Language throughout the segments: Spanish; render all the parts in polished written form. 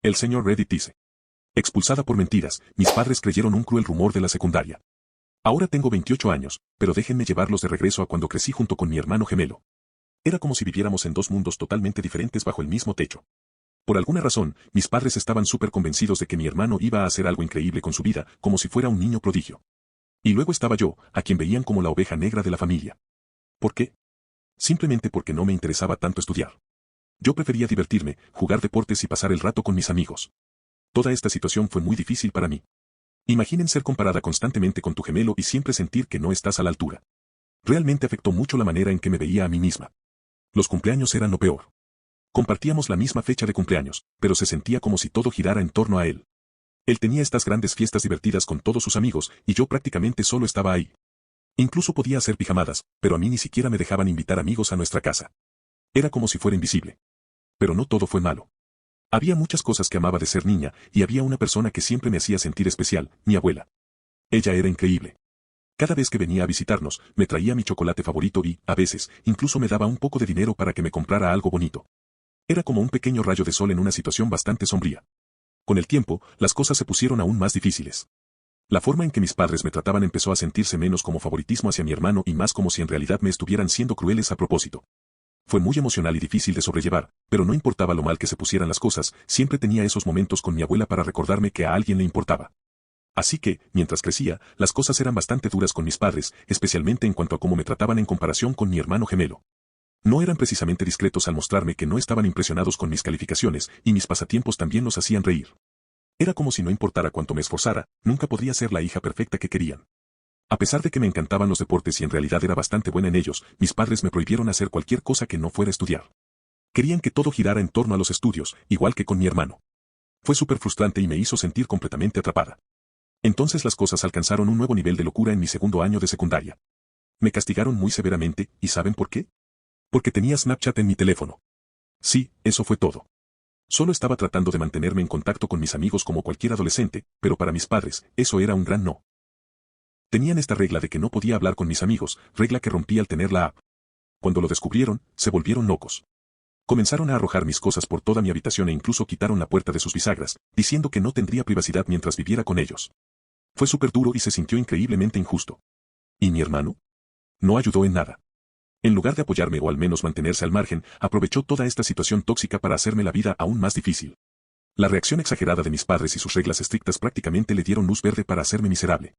El señor Reddit dice. Expulsada por mentiras, mis padres creyeron un cruel rumor de la secundaria. Ahora tengo 28 años, pero déjenme llevarlos de regreso a cuando crecí junto con mi hermano gemelo. Era como si viviéramos en dos mundos totalmente diferentes bajo el mismo techo. Por alguna razón, mis padres estaban súper convencidos de que mi hermano iba a hacer algo increíble con su vida, como si fuera un niño prodigio. Y luego estaba yo, a quien veían como la oveja negra de la familia. ¿Por qué? Simplemente porque no me interesaba tanto estudiar. Yo prefería divertirme, jugar deportes y pasar el rato con mis amigos. Toda esta situación fue muy difícil para mí. Imaginen ser comparada constantemente con tu gemelo y siempre sentir que no estás a la altura. Realmente afectó mucho la manera en que me veía a mí misma. Los cumpleaños eran lo peor. Compartíamos la misma fecha de cumpleaños, pero se sentía como si todo girara en torno a él. Él tenía estas grandes fiestas divertidas con todos sus amigos y yo prácticamente solo estaba ahí. Incluso podía hacer pijamadas, pero a mí ni siquiera me dejaban invitar amigos a nuestra casa. Era como si fuera invisible. Pero no todo fue malo. Había muchas cosas que amaba de ser niña, y había una persona que siempre me hacía sentir especial, mi abuela. Ella era increíble. Cada vez que venía a visitarnos, me traía mi chocolate favorito y, a veces, incluso me daba un poco de dinero para que me comprara algo bonito. Era como un pequeño rayo de sol en una situación bastante sombría. Con el tiempo, las cosas se pusieron aún más difíciles. La forma en que mis padres me trataban empezó a sentirse menos como favoritismo hacia mi hermano y más como si en realidad me estuvieran siendo crueles a propósito. Fue muy emocional y difícil de sobrellevar, pero no importaba lo mal que se pusieran las cosas, siempre tenía esos momentos con mi abuela para recordarme que a alguien le importaba. Así que, mientras crecía, las cosas eran bastante duras con mis padres, especialmente en cuanto a cómo me trataban en comparación con mi hermano gemelo. No eran precisamente discretos al mostrarme que no estaban impresionados con mis calificaciones, y mis pasatiempos también los hacían reír. Era como si no importara cuánto me esforzara, nunca podría ser la hija perfecta que querían. A pesar de que me encantaban los deportes y en realidad era bastante buena en ellos, mis padres me prohibieron hacer cualquier cosa que no fuera estudiar. Querían que todo girara en torno a los estudios, igual que con mi hermano. Fue súper frustrante y me hizo sentir completamente atrapada. Entonces las cosas alcanzaron un nuevo nivel de locura en mi segundo año de secundaria. Me castigaron muy severamente, ¿y saben por qué? Porque tenía Snapchat en mi teléfono. Sí, eso fue todo. Solo estaba tratando de mantenerme en contacto con mis amigos como cualquier adolescente, pero para mis padres, eso era un gran no. Tenían esta regla de que no podía hablar con mis amigos, regla que rompí al tener la app. Cuando lo descubrieron, se volvieron locos. Comenzaron a arrojar mis cosas por toda mi habitación e incluso quitaron la puerta de sus bisagras, diciendo que no tendría privacidad mientras viviera con ellos. Fue súper duro y se sintió increíblemente injusto. ¿Y mi hermano? No ayudó en nada. En lugar de apoyarme o al menos mantenerse al margen, aprovechó toda esta situación tóxica para hacerme la vida aún más difícil. La reacción exagerada de mis padres y sus reglas estrictas prácticamente le dieron luz verde para hacerme miserable.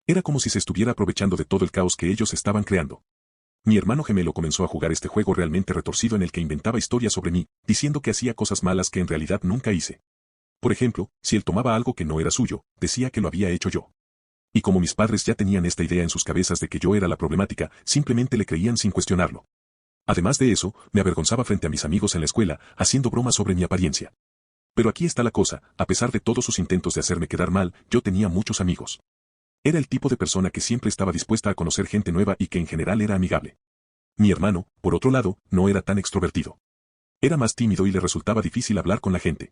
Era como si se estuviera aprovechando de todo el caos que ellos estaban creando. Mi hermano gemelo comenzó a jugar este juego realmente retorcido en el que inventaba historias sobre mí, diciendo que hacía cosas malas que en realidad nunca hice. Por ejemplo, si él tomaba algo que no era suyo, decía que lo había hecho yo. Y como mis padres ya tenían esta idea en sus cabezas de que yo era la problemática, simplemente le creían sin cuestionarlo. Además de eso, me avergonzaba frente a mis amigos en la escuela, haciendo bromas sobre mi apariencia. Pero aquí está la cosa, a pesar de todos sus intentos de hacerme quedar mal, yo tenía muchos amigos. Era el tipo de persona que siempre estaba dispuesta a conocer gente nueva y que en general era amigable. Mi hermano, por otro lado, no era tan extrovertido. Era más tímido y le resultaba difícil hablar con la gente.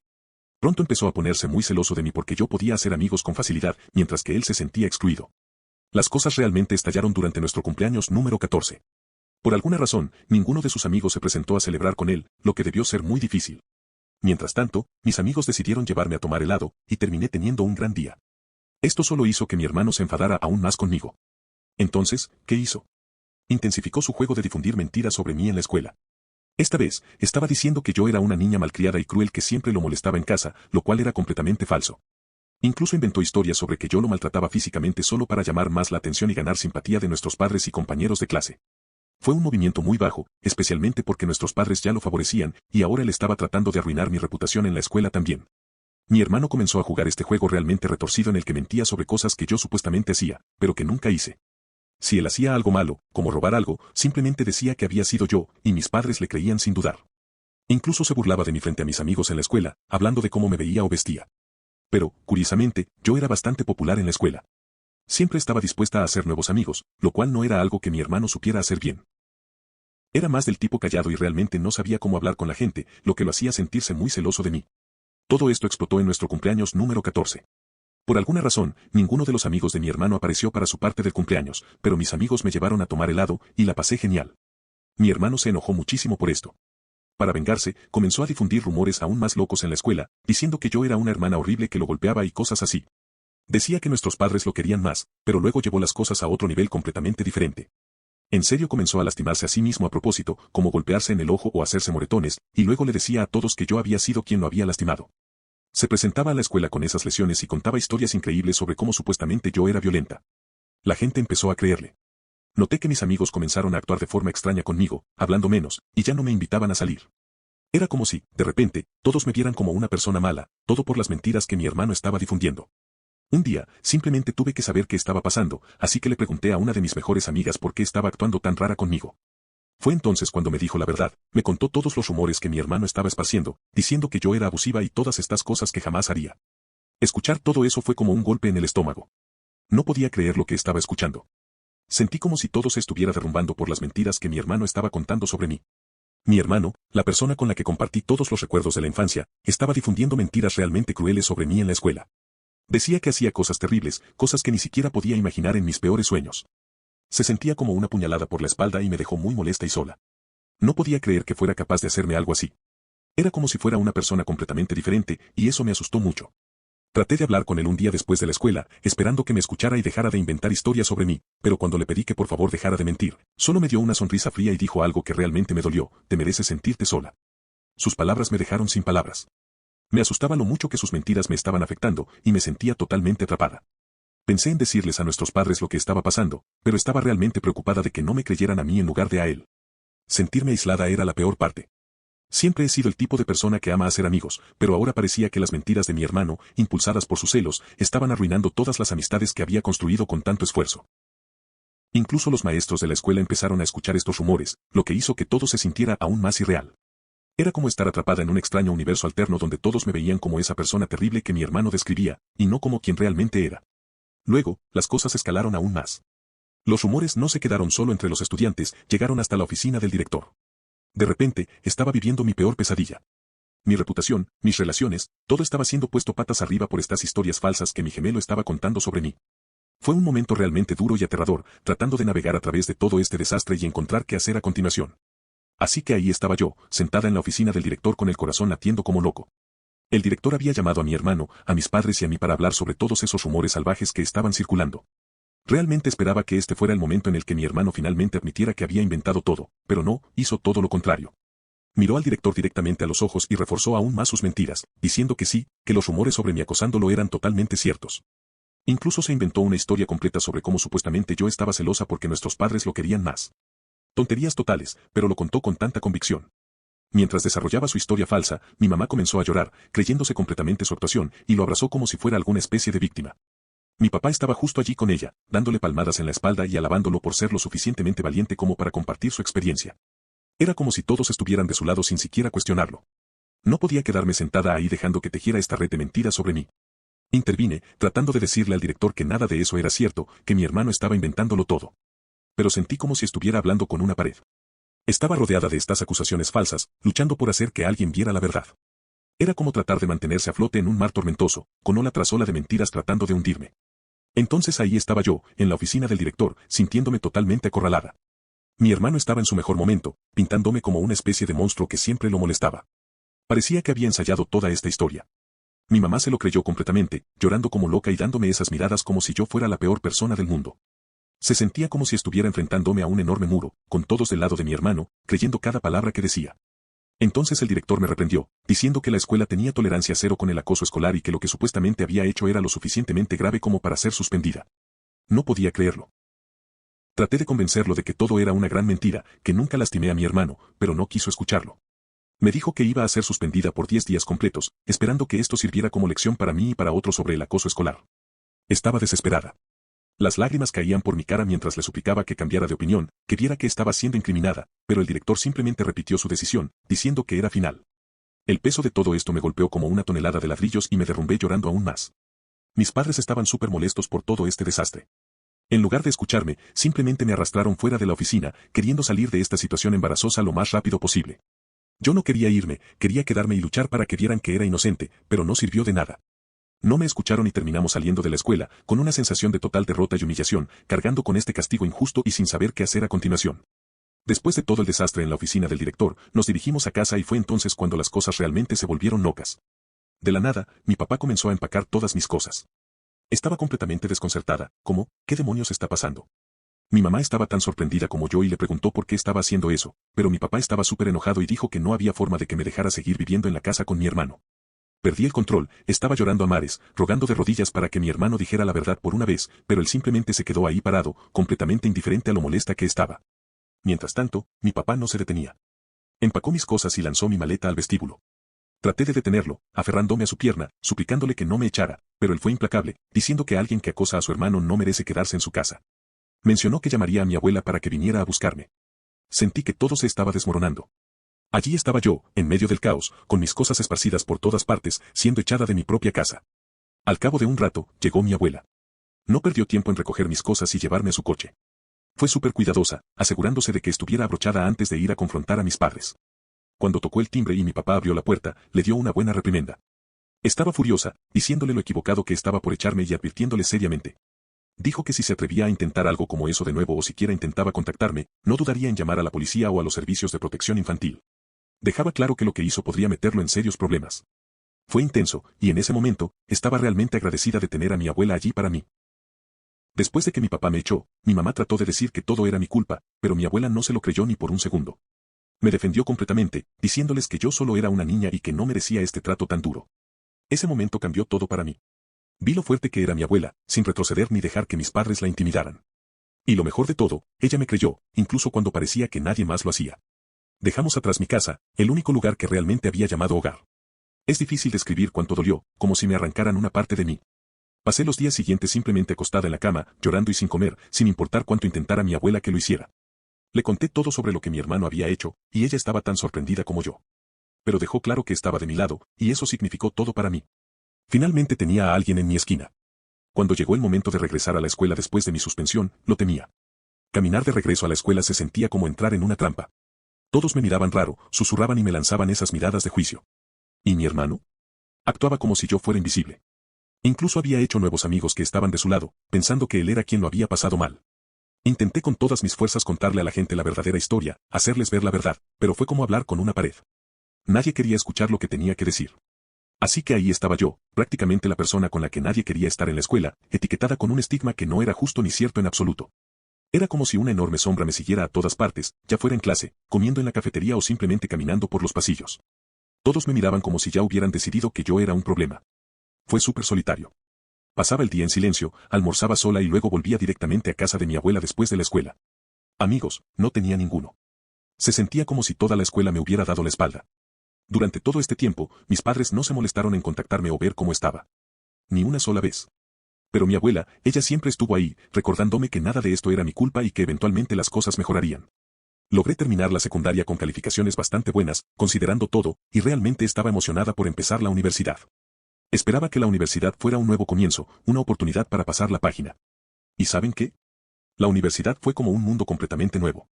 Pronto empezó a ponerse muy celoso de mí porque yo podía hacer amigos con facilidad, mientras que él se sentía excluido. Las cosas realmente estallaron durante nuestro cumpleaños número 14. Por alguna razón, ninguno de sus amigos se presentó a celebrar con él, lo que debió ser muy difícil. Mientras tanto, mis amigos decidieron llevarme a tomar helado, y terminé teniendo un gran día. Esto solo hizo que mi hermano se enfadara aún más conmigo. Entonces, ¿qué hizo? Intensificó su juego de difundir mentiras sobre mí en la escuela. Esta vez, estaba diciendo que yo era una niña malcriada y cruel que siempre lo molestaba en casa, lo cual era completamente falso. Incluso inventó historias sobre que yo lo maltrataba físicamente solo para llamar más la atención y ganar simpatía de nuestros padres y compañeros de clase. Fue un movimiento muy bajo, especialmente porque nuestros padres ya lo favorecían, y ahora él estaba tratando de arruinar mi reputación en la escuela también. Mi hermano comenzó a jugar este juego realmente retorcido en el que mentía sobre cosas que yo supuestamente hacía, pero que nunca hice. Si él hacía algo malo, como robar algo, simplemente decía que había sido yo, y mis padres le creían sin dudar. Incluso se burlaba de mí frente a mis amigos en la escuela, hablando de cómo me veía o vestía. Pero, curiosamente, yo era bastante popular en la escuela. Siempre estaba dispuesta a hacer nuevos amigos, lo cual no era algo que mi hermano supiera hacer bien. Era más del tipo callado y realmente no sabía cómo hablar con la gente, lo que lo hacía sentirse muy celoso de mí. Todo esto explotó en nuestro cumpleaños número 14. Por alguna razón, ninguno de los amigos de mi hermano apareció para su parte del cumpleaños, pero mis amigos me llevaron a tomar helado, y la pasé genial. Mi hermano se enojó muchísimo por esto. Para vengarse, comenzó a difundir rumores aún más locos en la escuela, diciendo que yo era una hermana horrible que lo golpeaba y cosas así. Decía que nuestros padres lo querían más, pero luego llevó las cosas a otro nivel completamente diferente. En serio comenzó a lastimarse a sí mismo a propósito, como golpearse en el ojo o hacerse moretones, y luego le decía a todos que yo había sido quien lo había lastimado. Se presentaba a la escuela con esas lesiones y contaba historias increíbles sobre cómo supuestamente yo era violenta. La gente empezó a creerle. Noté que mis amigos comenzaron a actuar de forma extraña conmigo, hablando menos, y ya no me invitaban a salir. Era como si, de repente, todos me vieran como una persona mala, todo por las mentiras que mi hermano estaba difundiendo. Un día, simplemente tuve que saber qué estaba pasando, así que le pregunté a una de mis mejores amigas por qué estaba actuando tan rara conmigo. Fue entonces cuando me dijo la verdad, me contó todos los rumores que mi hermano estaba esparciendo, diciendo que yo era abusiva y todas estas cosas que jamás haría. Escuchar todo eso fue como un golpe en el estómago. No podía creer lo que estaba escuchando. Sentí como si todo se estuviera derrumbando por las mentiras que mi hermano estaba contando sobre mí. Mi hermano, la persona con la que compartí todos los recuerdos de la infancia, estaba difundiendo mentiras realmente crueles sobre mí en la escuela. Decía que hacía cosas terribles, cosas que ni siquiera podía imaginar en mis peores sueños. Se sentía como una puñalada por la espalda y me dejó muy molesta y sola. No podía creer que fuera capaz de hacerme algo así. Era como si fuera una persona completamente diferente, y eso me asustó mucho. Traté de hablar con él un día después de la escuela, esperando que me escuchara y dejara de inventar historias sobre mí, pero cuando le pedí que por favor dejara de mentir, solo me dio una sonrisa fría y dijo algo que realmente me dolió: te mereces sentirte sola. Sus palabras me dejaron sin palabras. Me asustaba lo mucho que sus mentiras me estaban afectando, y me sentía totalmente atrapada. Pensé en decirles a nuestros padres lo que estaba pasando, pero estaba realmente preocupada de que no me creyeran a mí en lugar de a él. Sentirme aislada era la peor parte. Siempre he sido el tipo de persona que ama hacer amigos, pero ahora parecía que las mentiras de mi hermano, impulsadas por sus celos, estaban arruinando todas las amistades que había construido con tanto esfuerzo. Incluso los maestros de la escuela empezaron a escuchar estos rumores, lo que hizo que todo se sintiera aún más irreal. Era como estar atrapada en un extraño universo alterno donde todos me veían como esa persona terrible que mi hermano describía, y no como quien realmente era. Luego, las cosas escalaron aún más. Los rumores no se quedaron solo entre los estudiantes, llegaron hasta la oficina del director. De repente, estaba viviendo mi peor pesadilla. Mi reputación, mis relaciones, todo estaba siendo puesto patas arriba por estas historias falsas que mi gemelo estaba contando sobre mí. Fue un momento realmente duro y aterrador, tratando de navegar a través de todo este desastre y encontrar qué hacer a continuación. Así que ahí estaba yo, sentada en la oficina del director con el corazón latiendo como loco. El director había llamado a mi hermano, a mis padres y a mí para hablar sobre todos esos rumores salvajes que estaban circulando. Realmente esperaba que este fuera el momento en el que mi hermano finalmente admitiera que había inventado todo, pero no, hizo todo lo contrario. Miró al director directamente a los ojos y reforzó aún más sus mentiras, diciendo que sí, que los rumores sobre mí acosándolo eran totalmente ciertos. Incluso se inventó una historia completa sobre cómo supuestamente yo estaba celosa porque nuestros padres lo querían más. Tonterías totales, pero lo contó con tanta convicción. Mientras desarrollaba su historia falsa, mi mamá comenzó a llorar, creyéndose completamente su actuación, y lo abrazó como si fuera alguna especie de víctima. Mi papá estaba justo allí con ella, dándole palmadas en la espalda y alabándolo por ser lo suficientemente valiente como para compartir su experiencia. Era como si todos estuvieran de su lado sin siquiera cuestionarlo. No podía quedarme sentada ahí dejando que tejiera esta red de mentiras sobre mí. Intervine, tratando de decirle al director que nada de eso era cierto, que mi hermano estaba inventándolo todo. Pero sentí como si estuviera hablando con una pared. Estaba rodeada de estas acusaciones falsas, luchando por hacer que alguien viera la verdad. Era como tratar de mantenerse a flote en un mar tormentoso, con ola tras ola de mentiras tratando de hundirme. Entonces ahí estaba yo, en la oficina del director, sintiéndome totalmente acorralada. Mi hermano estaba en su mejor momento, pintándome como una especie de monstruo que siempre lo molestaba. Parecía que había ensayado toda esta historia. Mi mamá se lo creyó completamente, llorando como loca y dándome esas miradas como si yo fuera la peor persona del mundo. Se sentía como si estuviera enfrentándome a un enorme muro, con todos del lado de mi hermano, creyendo cada palabra que decía. Entonces el director me reprendió, diciendo que la escuela tenía tolerancia cero con el acoso escolar y que lo que supuestamente había hecho era lo suficientemente grave como para ser suspendida. No podía creerlo. Traté de convencerlo de que todo era una gran mentira, que nunca lastimé a mi hermano, pero no quiso escucharlo. Me dijo que iba a ser suspendida por 10 días completos, esperando que esto sirviera como lección para mí y para otros sobre el acoso escolar. Estaba desesperada. Las lágrimas caían por mi cara mientras le suplicaba que cambiara de opinión, que viera que estaba siendo incriminada, pero el director simplemente repitió su decisión, diciendo que era final. El peso de todo esto me golpeó como una tonelada de ladrillos y me derrumbé llorando aún más. Mis padres estaban súper molestos por todo este desastre. En lugar de escucharme, simplemente me arrastraron fuera de la oficina, queriendo salir de esta situación embarazosa lo más rápido posible. Yo no quería irme, quería quedarme y luchar para que vieran que era inocente, pero no sirvió de nada. No me escucharon y terminamos saliendo de la escuela, con una sensación de total derrota y humillación, cargando con este castigo injusto y sin saber qué hacer a continuación. Después de todo el desastre en la oficina del director, nos dirigimos a casa y fue entonces cuando las cosas realmente se volvieron locas. De la nada, mi papá comenzó a empacar todas mis cosas. Estaba completamente desconcertada, como, ¿qué demonios está pasando? Mi mamá estaba tan sorprendida como yo y le preguntó por qué estaba haciendo eso, pero mi papá estaba súper enojado y dijo que no había forma de que me dejara seguir viviendo en la casa con mi hermano. Perdí el control, estaba llorando a mares, rogando de rodillas para que mi hermano dijera la verdad por una vez, pero él simplemente se quedó ahí parado, completamente indiferente a lo molesta que estaba. Mientras tanto, mi papá no se detenía. Empacó mis cosas y lanzó mi maleta al vestíbulo. Traté de detenerlo, aferrándome a su pierna, suplicándole que no me echara, pero él fue implacable, diciendo que alguien que acosa a su hermano no merece quedarse en su casa. Mencionó que llamaría a mi abuela para que viniera a buscarme. Sentí que todo se estaba desmoronando. Allí estaba yo, en medio del caos, con mis cosas esparcidas por todas partes, siendo echada de mi propia casa. Al cabo de un rato, llegó mi abuela. No perdió tiempo en recoger mis cosas y llevarme a su coche. Fue súper cuidadosa, asegurándose de que estuviera abrochada antes de ir a confrontar a mis padres. Cuando tocó el timbre y mi papá abrió la puerta, le dio una buena reprimenda. Estaba furiosa, diciéndole lo equivocado que estaba por echarme y advirtiéndole seriamente. Dijo que si se atrevía a intentar algo como eso de nuevo o siquiera intentaba contactarme, no dudaría en llamar a la policía o a los servicios de protección infantil. Dejaba claro que lo que hizo podría meterlo en serios problemas. Fue intenso, y en ese momento, estaba realmente agradecida de tener a mi abuela allí para mí. Después de que mi papá me echó, mi mamá trató de decir que todo era mi culpa, pero mi abuela no se lo creyó ni por un segundo. Me defendió completamente, diciéndoles que yo solo era una niña y que no merecía este trato tan duro. Ese momento cambió todo para mí. Vi lo fuerte que era mi abuela, sin retroceder ni dejar que mis padres la intimidaran. Y lo mejor de todo, ella me creyó, incluso cuando parecía que nadie más lo hacía. Dejamos atrás mi casa, el único lugar que realmente había llamado hogar. Es difícil describir cuánto dolió, como si me arrancaran una parte de mí. Pasé los días siguientes simplemente acostada en la cama, llorando y sin comer, sin importar cuánto intentara mi abuela que lo hiciera. Le conté todo sobre lo que mi hermano había hecho, y ella estaba tan sorprendida como yo. Pero dejó claro que estaba de mi lado, y eso significó todo para mí. Finalmente tenía a alguien en mi esquina. Cuando llegó el momento de regresar a la escuela después de mi suspensión, lo temía. Caminar de regreso a la escuela se sentía como entrar en una trampa. Todos me miraban raro, susurraban y me lanzaban esas miradas de juicio. ¿Y mi hermano? Actuaba como si yo fuera invisible. Incluso había hecho nuevos amigos que estaban de su lado, pensando que él era quien lo había pasado mal. Intenté con todas mis fuerzas contarle a la gente la verdadera historia, hacerles ver la verdad, pero fue como hablar con una pared. Nadie quería escuchar lo que tenía que decir. Así que ahí estaba yo, prácticamente la persona con la que nadie quería estar en la escuela, etiquetada con un estigma que no era justo ni cierto en absoluto. Era como si una enorme sombra me siguiera a todas partes, ya fuera en clase, comiendo en la cafetería o simplemente caminando por los pasillos. Todos me miraban como si ya hubieran decidido que yo era un problema. Fue súper solitario. Pasaba el día en silencio, almorzaba sola y luego volvía directamente a casa de mi abuela después de la escuela. Amigos, no tenía ninguno. Se sentía como si toda la escuela me hubiera dado la espalda. Durante todo este tiempo, mis padres no se molestaron en contactarme o ver cómo estaba. Ni una sola vez. Pero mi abuela, ella siempre estuvo ahí, recordándome que nada de esto era mi culpa y que eventualmente las cosas mejorarían. Logré terminar la secundaria con calificaciones bastante buenas, considerando todo, y realmente estaba emocionada por empezar la universidad. Esperaba que la universidad fuera un nuevo comienzo, una oportunidad para pasar la página. ¿Y saben qué? La universidad fue como un mundo completamente nuevo.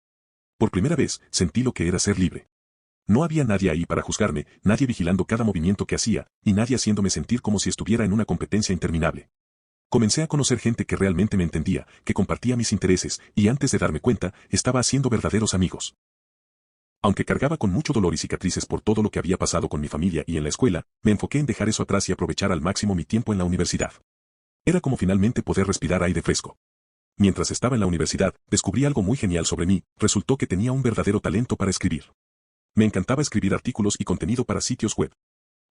Por primera vez, sentí lo que era ser libre. No había nadie ahí para juzgarme, nadie vigilando cada movimiento que hacía, y nadie haciéndome sentir como si estuviera en una competencia interminable. Comencé a conocer gente que realmente me entendía, que compartía mis intereses, y antes de darme cuenta, estaba haciendo verdaderos amigos. Aunque cargaba con mucho dolor y cicatrices por todo lo que había pasado con mi familia y en la escuela, me enfoqué en dejar eso atrás y aprovechar al máximo mi tiempo en la universidad. Era como finalmente poder respirar aire fresco. Mientras estaba en la universidad, descubrí algo muy genial sobre mí, resultó que tenía un verdadero talento para escribir. Me encantaba escribir artículos y contenido para sitios web.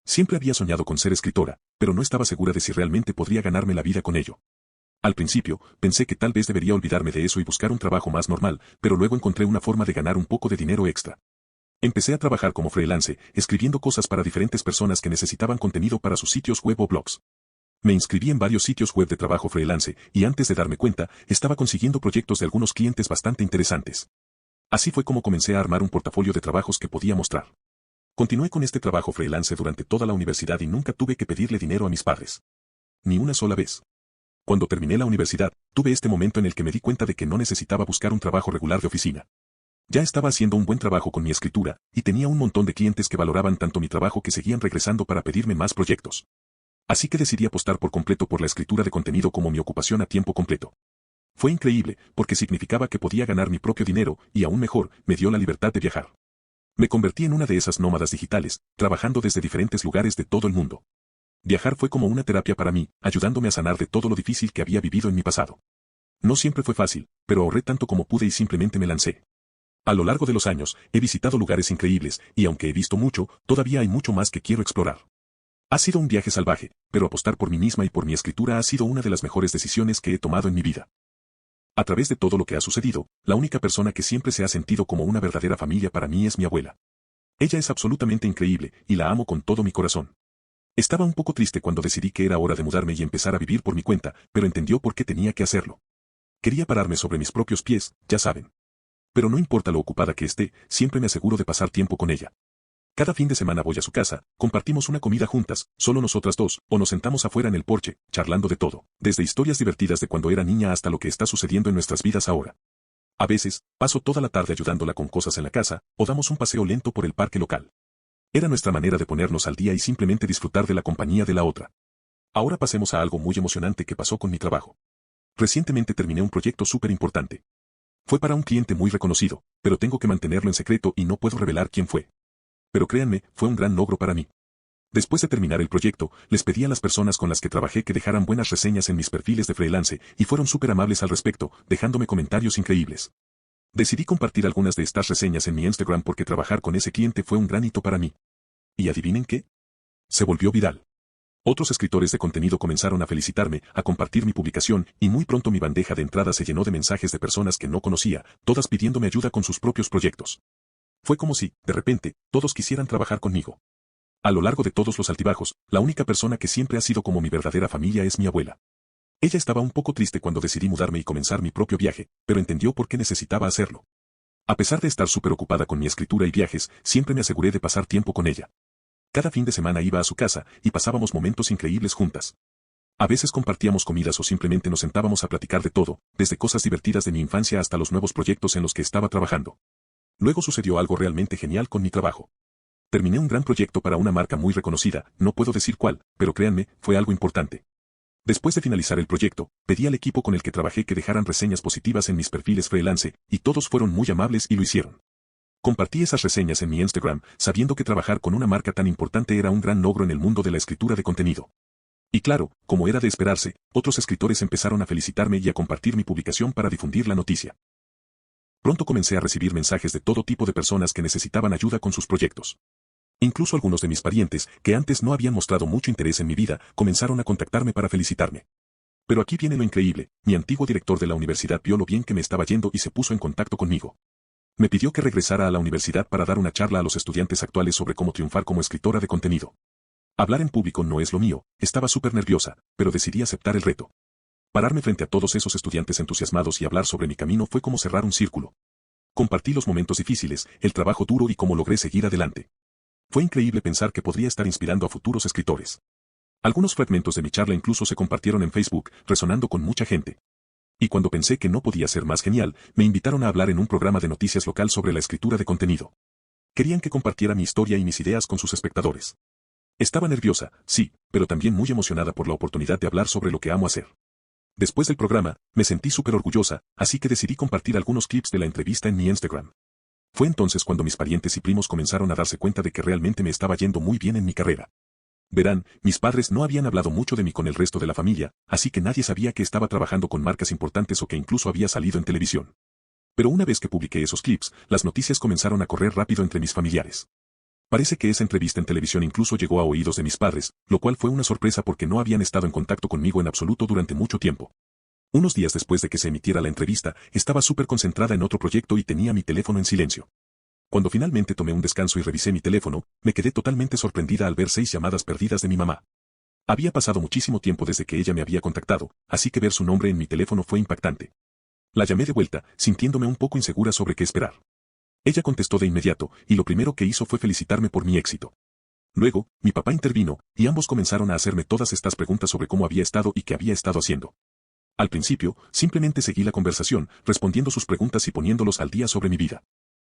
Siempre había soñado con ser escritora, pero no estaba segura de si realmente podría ganarme la vida con ello. Al principio, pensé que tal vez debería olvidarme de eso y buscar un trabajo más normal, pero luego encontré una forma de ganar un poco de dinero extra. Empecé a trabajar como freelance, escribiendo cosas para diferentes personas que necesitaban contenido para sus sitios web o blogs. Me inscribí en varios sitios web de trabajo freelance, y antes de darme cuenta, estaba consiguiendo proyectos de algunos clientes bastante interesantes. Así fue como comencé a armar un portafolio de trabajos que podía mostrar. Continué con este trabajo freelance durante toda la universidad y nunca tuve que pedirle dinero a mis padres. Ni una sola vez. Cuando terminé la universidad, tuve este momento en el que me di cuenta de que no necesitaba buscar un trabajo regular de oficina. Ya estaba haciendo un buen trabajo con mi escritura, y tenía un montón de clientes que valoraban tanto mi trabajo que seguían regresando para pedirme más proyectos. Así que decidí apostar por completo por la escritura de contenido como mi ocupación a tiempo completo. Fue increíble, porque significaba que podía ganar mi propio dinero y aún mejor, me dio la libertad de viajar. Me convertí en una de esas nómadas digitales, trabajando desde diferentes lugares de todo el mundo. Viajar fue como una terapia para mí, ayudándome a sanar de todo lo difícil que había vivido en mi pasado. No siempre fue fácil, pero ahorré tanto como pude y simplemente me lancé. A lo largo de los años, he visitado lugares increíbles, y aunque he visto mucho, todavía hay mucho más que quiero explorar. Ha sido un viaje salvaje, pero apostar por mí misma y por mi escritura ha sido una de las mejores decisiones que he tomado en mi vida. A través de todo lo que ha sucedido, la única persona que siempre se ha sentido como una verdadera familia para mí es mi abuela. Ella es absolutamente increíble, y la amo con todo mi corazón. Estaba un poco triste cuando decidí que era hora de mudarme y empezar a vivir por mi cuenta, pero entendió por qué tenía que hacerlo. Quería pararme sobre mis propios pies, ya saben. Pero no importa lo ocupada que esté, siempre me aseguro de pasar tiempo con ella. Cada fin de semana voy a su casa, compartimos una comida juntas, solo nosotras dos, o nos sentamos afuera en el porche, charlando de todo, desde historias divertidas de cuando era niña hasta lo que está sucediendo en nuestras vidas ahora. A veces, paso toda la tarde ayudándola con cosas en la casa, o damos un paseo lento por el parque local. Era nuestra manera de ponernos al día y simplemente disfrutar de la compañía de la otra. Ahora pasemos a algo muy emocionante que pasó con mi trabajo. Recientemente terminé un proyecto súper importante. Fue para un cliente muy reconocido, pero tengo que mantenerlo en secreto y no puedo revelar quién fue. Pero créanme, fue un gran logro para mí. Después de terminar el proyecto, les pedí a las personas con las que trabajé que dejaran buenas reseñas en mis perfiles de freelance y fueron súper amables al respecto, dejándome comentarios increíbles. Decidí compartir algunas de estas reseñas en mi Instagram porque trabajar con ese cliente fue un gran hito para mí. ¿Y adivinen qué? Se volvió viral. Otros escritores de contenido comenzaron a felicitarme, a compartir mi publicación, y muy pronto mi bandeja de entrada se llenó de mensajes de personas que no conocía, todas pidiéndome ayuda con sus propios proyectos. Fue como si, de repente, todos quisieran trabajar conmigo. A lo largo de todos los altibajos, la única persona que siempre ha sido como mi verdadera familia es mi abuela. Ella estaba un poco triste cuando decidí mudarme y comenzar mi propio viaje, pero entendió por qué necesitaba hacerlo. A pesar de estar súper ocupada con mi escritura y viajes, siempre me aseguré de pasar tiempo con ella. Cada fin de semana iba a su casa, y pasábamos momentos increíbles juntas. A veces compartíamos comidas o simplemente nos sentábamos a platicar de todo, desde cosas divertidas de mi infancia hasta los nuevos proyectos en los que estaba trabajando. Luego sucedió algo realmente genial con mi trabajo. Terminé un gran proyecto para una marca muy reconocida, no puedo decir cuál, pero créanme, fue algo importante. Después de finalizar el proyecto, pedí al equipo con el que trabajé que dejaran reseñas positivas en mis perfiles freelance, y todos fueron muy amables y lo hicieron. Compartí esas reseñas en mi Instagram, sabiendo que trabajar con una marca tan importante era un gran logro en el mundo de la escritura de contenido. Y claro, como era de esperarse, otros escritores empezaron a felicitarme y a compartir mi publicación para difundir la noticia. Pronto comencé a recibir mensajes de todo tipo de personas que necesitaban ayuda con sus proyectos. Incluso algunos de mis parientes, que antes no habían mostrado mucho interés en mi vida, comenzaron a contactarme para felicitarme. Pero aquí viene lo increíble, mi antiguo director de la universidad vio lo bien que me estaba yendo y se puso en contacto conmigo. Me pidió que regresara a la universidad para dar una charla a los estudiantes actuales sobre cómo triunfar como escritora de contenido. Hablar en público no es lo mío, estaba súper nerviosa, pero decidí aceptar el reto. Pararme frente a todos esos estudiantes entusiasmados y hablar sobre mi camino fue como cerrar un círculo. Compartí los momentos difíciles, el trabajo duro y cómo logré seguir adelante. Fue increíble pensar que podría estar inspirando a futuros escritores. Algunos fragmentos de mi charla incluso se compartieron en Facebook, resonando con mucha gente. Y cuando pensé que no podía ser más genial, me invitaron a hablar en un programa de noticias local sobre la escritura de contenido. Querían que compartiera mi historia y mis ideas con sus espectadores. Estaba nerviosa, sí, pero también muy emocionada por la oportunidad de hablar sobre lo que amo hacer. Después del programa, me sentí súper orgullosa, así que decidí compartir algunos clips de la entrevista en mi Instagram. Fue entonces cuando mis parientes y primos comenzaron a darse cuenta de que realmente me estaba yendo muy bien en mi carrera. Verán, mis padres no habían hablado mucho de mí con el resto de la familia, así que nadie sabía que estaba trabajando con marcas importantes o que incluso había salido en televisión. Pero una vez que publiqué esos clips, las noticias comenzaron a correr rápido entre mis familiares. Parece que esa entrevista en televisión incluso llegó a oídos de mis padres, lo cual fue una sorpresa porque no habían estado en contacto conmigo en absoluto durante mucho tiempo. Unos días después de que se emitiera la entrevista, estaba súper concentrada en otro proyecto y tenía mi teléfono en silencio. Cuando finalmente tomé un descanso y revisé mi teléfono, me quedé totalmente sorprendida al ver 6 llamadas perdidas de mi mamá. Había pasado muchísimo tiempo desde que ella me había contactado, así que ver su nombre en mi teléfono fue impactante. La llamé de vuelta, sintiéndome un poco insegura sobre qué esperar. Ella contestó de inmediato, y lo primero que hizo fue felicitarme por mi éxito. Luego, mi papá intervino, y ambos comenzaron a hacerme todas estas preguntas sobre cómo había estado y qué había estado haciendo. Al principio, simplemente seguí la conversación, respondiendo sus preguntas y poniéndolos al día sobre mi vida.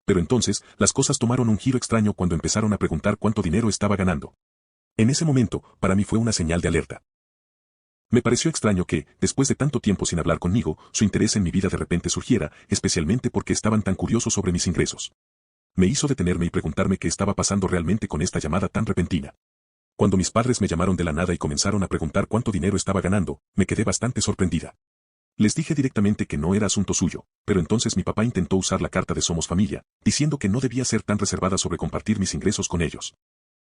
Pero entonces, las cosas tomaron un giro extraño cuando empezaron a preguntar cuánto dinero estaba ganando. En ese momento, para mí fue una señal de alerta. Me pareció extraño que, después de tanto tiempo sin hablar conmigo, su interés en mi vida de repente surgiera, especialmente porque estaban tan curiosos sobre mis ingresos. Me hizo detenerme y preguntarme qué estaba pasando realmente con esta llamada tan repentina. Cuando mis padres me llamaron de la nada y comenzaron a preguntar cuánto dinero estaba ganando, me quedé bastante sorprendida. Les dije directamente que no era asunto suyo, pero entonces mi papá intentó usar la carta de Somos Familia, diciendo que no debía ser tan reservada sobre compartir mis ingresos con ellos.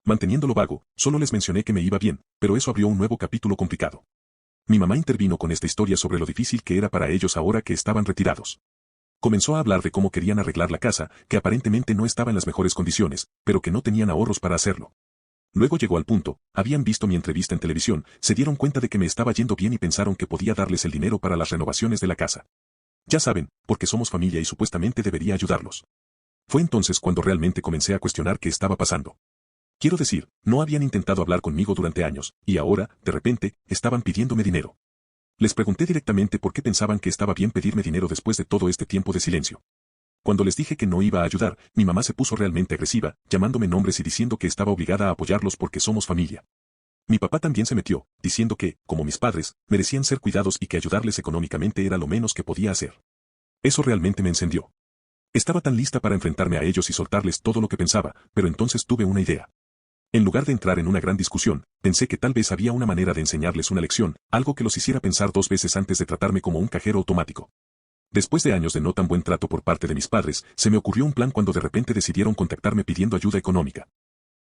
Manteniéndolo vago, solo les mencioné que me iba bien, pero eso abrió un nuevo capítulo complicado. Mi mamá intervino con esta historia sobre lo difícil que era para ellos ahora que estaban retirados. Comenzó a hablar de cómo querían arreglar la casa, que aparentemente no estaba en las mejores condiciones, pero que no tenían ahorros para hacerlo. Luego llegó al punto, habían visto mi entrevista en televisión, se dieron cuenta de que me estaba yendo bien y pensaron que podía darles el dinero para las renovaciones de la casa. Ya saben, porque somos familia y supuestamente debería ayudarlos. Fue entonces cuando realmente comencé a cuestionar qué estaba pasando. Quiero decir, no habían intentado hablar conmigo durante años, y ahora, de repente, estaban pidiéndome dinero. Les pregunté directamente por qué pensaban que estaba bien pedirme dinero después de todo este tiempo de silencio. Cuando les dije que no iba a ayudar, mi mamá se puso realmente agresiva, llamándome nombres y diciendo que estaba obligada a apoyarlos porque somos familia. Mi papá también se metió, diciendo que, como mis padres, merecían ser cuidados y que ayudarles económicamente era lo menos que podía hacer. Eso realmente me encendió. Estaba tan lista para enfrentarme a ellos y soltarles todo lo que pensaba, pero entonces tuve una idea. En lugar de entrar en una gran discusión, pensé que tal vez había una manera de enseñarles una lección, algo que los hiciera pensar 2 veces antes de tratarme como un cajero automático. Después de años de no tan buen trato por parte de mis padres, se me ocurrió un plan cuando de repente decidieron contactarme pidiendo ayuda económica.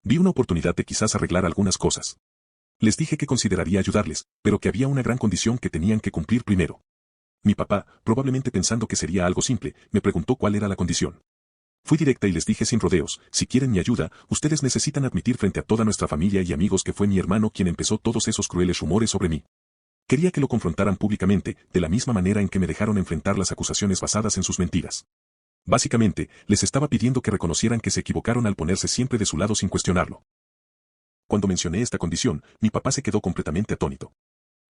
Vi una oportunidad de quizás arreglar algunas cosas. Les dije que consideraría ayudarles, pero que había una gran condición que tenían que cumplir primero. Mi papá, probablemente pensando que sería algo simple, me preguntó cuál era la condición. Fui directa y les dije sin rodeos, si quieren mi ayuda, ustedes necesitan admitir frente a toda nuestra familia y amigos que fue mi hermano quien empezó todos esos crueles rumores sobre mí. Quería que lo confrontaran públicamente, de la misma manera en que me dejaron enfrentar las acusaciones basadas en sus mentiras. Básicamente, les estaba pidiendo que reconocieran que se equivocaron al ponerse siempre de su lado sin cuestionarlo. Cuando mencioné esta condición, mi papá se quedó completamente atónito.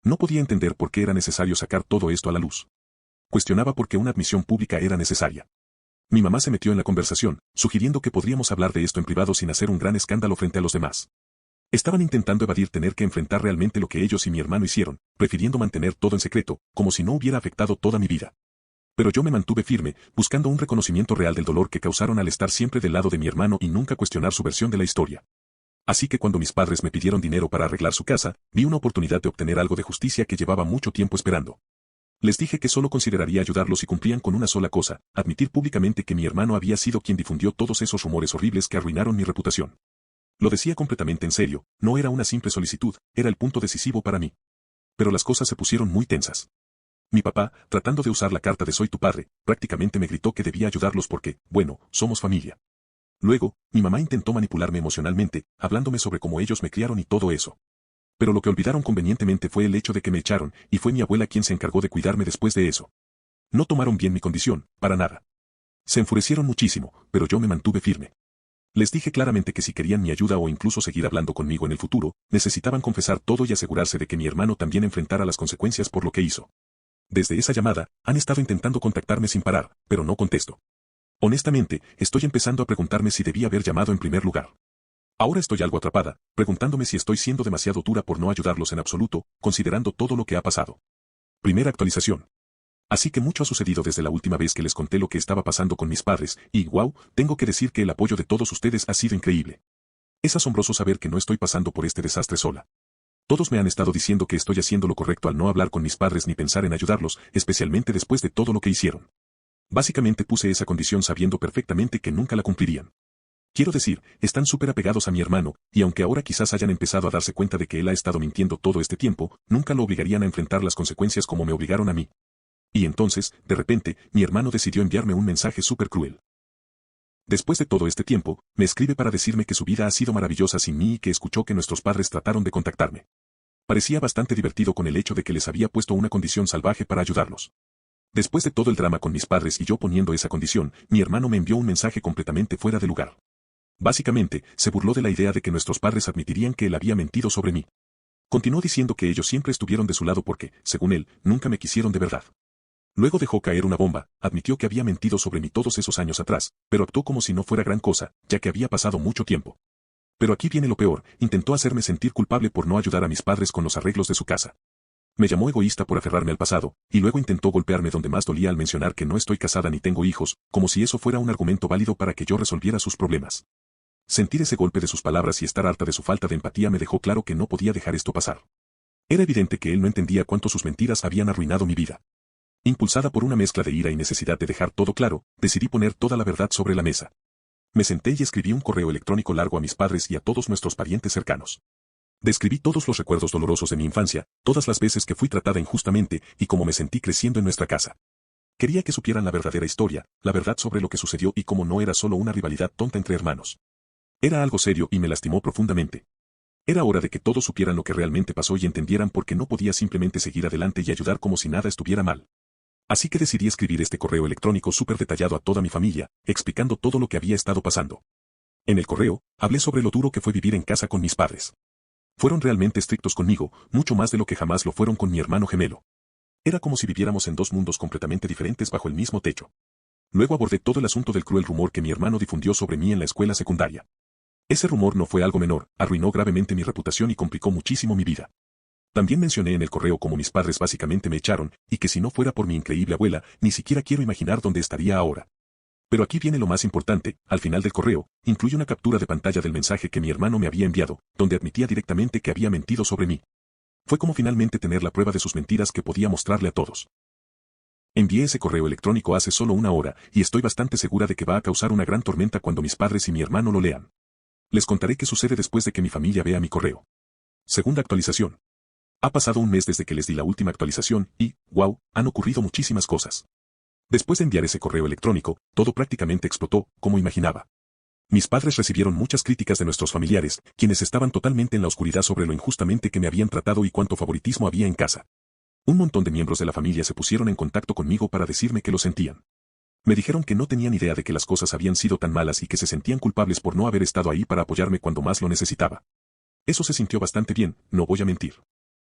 No podía entender por qué era necesario sacar todo esto a la luz. Cuestionaba por qué una admisión pública era necesaria. Mi mamá se metió en la conversación, sugiriendo que podríamos hablar de esto en privado sin hacer un gran escándalo frente a los demás. Estaban intentando evadir tener que enfrentar realmente lo que ellos y mi hermano hicieron, prefiriendo mantener todo en secreto, como si no hubiera afectado toda mi vida. Pero yo me mantuve firme, buscando un reconocimiento real del dolor que causaron al estar siempre del lado de mi hermano y nunca cuestionar su versión de la historia. Así que cuando mis padres me pidieron dinero para arreglar su casa, vi una oportunidad de obtener algo de justicia que llevaba mucho tiempo esperando. Les dije que solo consideraría ayudarlos si cumplían con una sola cosa, admitir públicamente que mi hermano había sido quien difundió todos esos rumores horribles que arruinaron mi reputación. Lo decía completamente en serio, no era una simple solicitud, era el punto decisivo para mí. Pero las cosas se pusieron muy tensas. Mi papá, tratando de usar la carta de soy tu padre, prácticamente me gritó que debía ayudarlos porque, bueno, somos familia. Luego, mi mamá intentó manipularme emocionalmente, hablándome sobre cómo ellos me criaron y todo eso. Pero lo que olvidaron convenientemente fue el hecho de que me echaron, y fue mi abuela quien se encargó de cuidarme después de eso. No tomaron bien mi condición, para nada. Se enfurecieron muchísimo, pero yo me mantuve firme. Les dije claramente que si querían mi ayuda o incluso seguir hablando conmigo en el futuro, necesitaban confesar todo y asegurarse de que mi hermano también enfrentara las consecuencias por lo que hizo. Desde esa llamada, han estado intentando contactarme sin parar, pero no contesto. Honestamente, estoy empezando a preguntarme si debía haber llamado en primer lugar. Ahora estoy algo atrapada, preguntándome si estoy siendo demasiado dura por no ayudarlos en absoluto, considerando todo lo que ha pasado. Primera actualización. Así que mucho ha sucedido desde la última vez que les conté lo que estaba pasando con mis padres, y wow, tengo que decir que el apoyo de todos ustedes ha sido increíble. Es asombroso saber que no estoy pasando por este desastre sola. Todos me han estado diciendo que estoy haciendo lo correcto al no hablar con mis padres ni pensar en ayudarlos, especialmente después de todo lo que hicieron. Básicamente puse esa condición sabiendo perfectamente que nunca la cumplirían. Quiero decir, están súper apegados a mi hermano, y aunque ahora quizás hayan empezado a darse cuenta de que él ha estado mintiendo todo este tiempo, nunca lo obligarían a enfrentar las consecuencias como me obligaron a mí. Y entonces, de repente, mi hermano decidió enviarme un mensaje súper cruel. Después de todo este tiempo, me escribe para decirme que su vida ha sido maravillosa sin mí y que escuchó que nuestros padres trataron de contactarme. Parecía bastante divertido con el hecho de que les había puesto una condición salvaje para ayudarlos. Después de todo el drama con mis padres y yo poniendo esa condición, mi hermano me envió un mensaje completamente fuera de lugar. Básicamente, se burló de la idea de que nuestros padres admitirían que él había mentido sobre mí. Continuó diciendo que ellos siempre estuvieron de su lado porque, según él, nunca me quisieron de verdad. Luego dejó caer una bomba, admitió que había mentido sobre mí todos esos años atrás, pero actuó como si no fuera gran cosa, ya que había pasado mucho tiempo. Pero aquí viene lo peor, intentó hacerme sentir culpable por no ayudar a mis padres con los arreglos de su casa. Me llamó egoísta por aferrarme al pasado, y luego intentó golpearme donde más dolía al mencionar que no estoy casada ni tengo hijos, como si eso fuera un argumento válido para que yo resolviera sus problemas. Sentir ese golpe de sus palabras y estar harta de su falta de empatía me dejó claro que no podía dejar esto pasar. Era evidente que él no entendía cuánto sus mentiras habían arruinado mi vida. Impulsada por una mezcla de ira y necesidad de dejar todo claro, decidí poner toda la verdad sobre la mesa. Me senté y escribí un correo electrónico largo a mis padres y a todos nuestros parientes cercanos. Describí todos los recuerdos dolorosos de mi infancia, todas las veces que fui tratada injustamente y cómo me sentí creciendo en nuestra casa. Quería que supieran la verdadera historia, la verdad sobre lo que sucedió y cómo no era solo una rivalidad tonta entre hermanos. Era algo serio y me lastimó profundamente. Era hora de que todos supieran lo que realmente pasó y entendieran por qué no podía simplemente seguir adelante y ayudar como si nada estuviera mal. Así que decidí escribir este correo electrónico súper detallado a toda mi familia, explicando todo lo que había estado pasando. En el correo, hablé sobre lo duro que fue vivir en casa con mis padres. Fueron realmente estrictos conmigo, mucho más de lo que jamás lo fueron con mi hermano gemelo. Era como si viviéramos en dos mundos completamente diferentes bajo el mismo techo. Luego abordé todo el asunto del cruel rumor que mi hermano difundió sobre mí en la escuela secundaria. Ese rumor no fue algo menor, arruinó gravemente mi reputación y complicó muchísimo mi vida. También mencioné en el correo cómo mis padres básicamente me echaron, y que si no fuera por mi increíble abuela, ni siquiera quiero imaginar dónde estaría ahora. Pero aquí viene lo más importante, al final del correo, incluye una captura de pantalla del mensaje que mi hermano me había enviado, donde admitía directamente que había mentido sobre mí. Fue como finalmente tener la prueba de sus mentiras que podía mostrarle a todos. Envié ese correo electrónico hace solo una hora, y estoy bastante segura de que va a causar una gran tormenta cuando mis padres y mi hermano lo lean. Les contaré qué sucede después de que mi familia vea mi correo. Segunda actualización. Ha pasado un mes desde que les di la última actualización y, wow, han ocurrido muchísimas cosas. Después de enviar ese correo electrónico, todo prácticamente explotó, como imaginaba. Mis padres recibieron muchas críticas de nuestros familiares, quienes estaban totalmente en la oscuridad sobre lo injustamente que me habían tratado y cuánto favoritismo había en casa. Un montón de miembros de la familia se pusieron en contacto conmigo para decirme que lo sentían. Me dijeron que no tenían idea de que las cosas habían sido tan malas y que se sentían culpables por no haber estado ahí para apoyarme cuando más lo necesitaba. Eso se sintió bastante bien, no voy a mentir.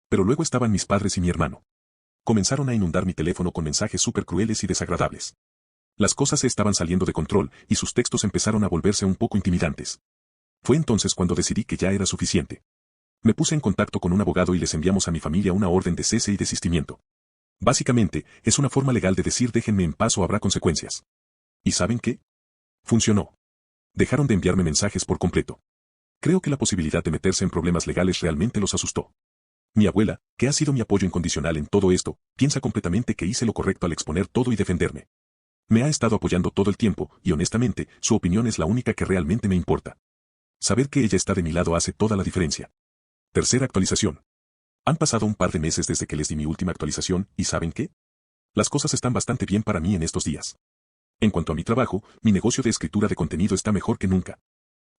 Pero luego estaban mis padres y mi hermano. Comenzaron a inundar mi teléfono con mensajes súper crueles y desagradables. Las cosas se estaban saliendo de control, y sus textos empezaron a volverse un poco intimidantes. Fue entonces cuando decidí que ya era suficiente. Me puse en contacto con un abogado y les enviamos a mi familia una orden de cese y desistimiento. Básicamente, es una forma legal de decir déjenme en paz o habrá consecuencias. ¿Y saben qué? Funcionó. Dejaron de enviarme mensajes por completo. Creo que la posibilidad de meterse en problemas legales realmente los asustó. Mi abuela, que ha sido mi apoyo incondicional en todo esto, piensa completamente que hice lo correcto al exponer todo y defenderme. Me ha estado apoyando todo el tiempo, y honestamente, su opinión es la única que realmente me importa. Saber que ella está de mi lado hace toda la diferencia. Tercera actualización. Han pasado un par de meses desde que les di mi última actualización, ¿y saben qué? Las cosas están bastante bien para mí en estos días. En cuanto a mi trabajo, mi negocio de escritura de contenido está mejor que nunca.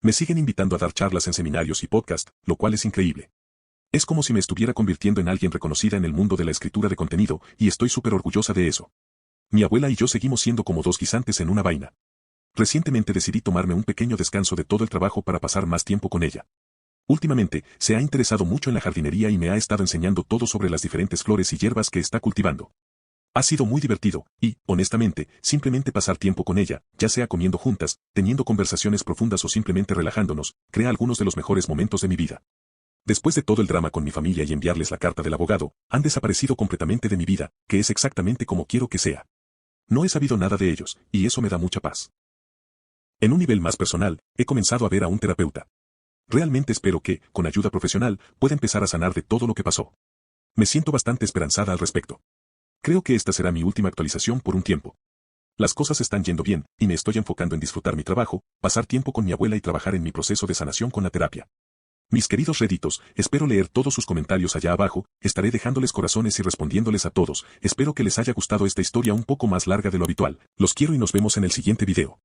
Me siguen invitando a dar charlas en seminarios y podcast, lo cual es increíble. Es como si me estuviera convirtiendo en alguien reconocida en el mundo de la escritura de contenido, y estoy súper orgullosa de eso. Mi abuela y yo seguimos siendo como dos guisantes en una vaina. Recientemente decidí tomarme un pequeño descanso de todo el trabajo para pasar más tiempo con ella. Últimamente, se ha interesado mucho en la jardinería y me ha estado enseñando todo sobre las diferentes flores y hierbas que está cultivando. Ha sido muy divertido, y, honestamente, simplemente pasar tiempo con ella, ya sea comiendo juntas, teniendo conversaciones profundas o simplemente relajándonos, crea algunos de los mejores momentos de mi vida. Después de todo el drama con mi familia y enviarles la carta del abogado, han desaparecido completamente de mi vida, que es exactamente como quiero que sea. No he sabido nada de ellos, y eso me da mucha paz. En un nivel más personal, he comenzado a ver a un terapeuta. Realmente espero que, con ayuda profesional, pueda empezar a sanar de todo lo que pasó. Me siento bastante esperanzada al respecto. Creo que esta será mi última actualización por un tiempo. Las cosas están yendo bien, y me estoy enfocando en disfrutar mi trabajo, pasar tiempo con mi abuela y trabajar en mi proceso de sanación con la terapia. Mis queridos Redditos, espero leer todos sus comentarios allá abajo, estaré dejándoles corazones y respondiéndoles a todos, espero que les haya gustado esta historia un poco más larga de lo habitual, los quiero y nos vemos en el siguiente video.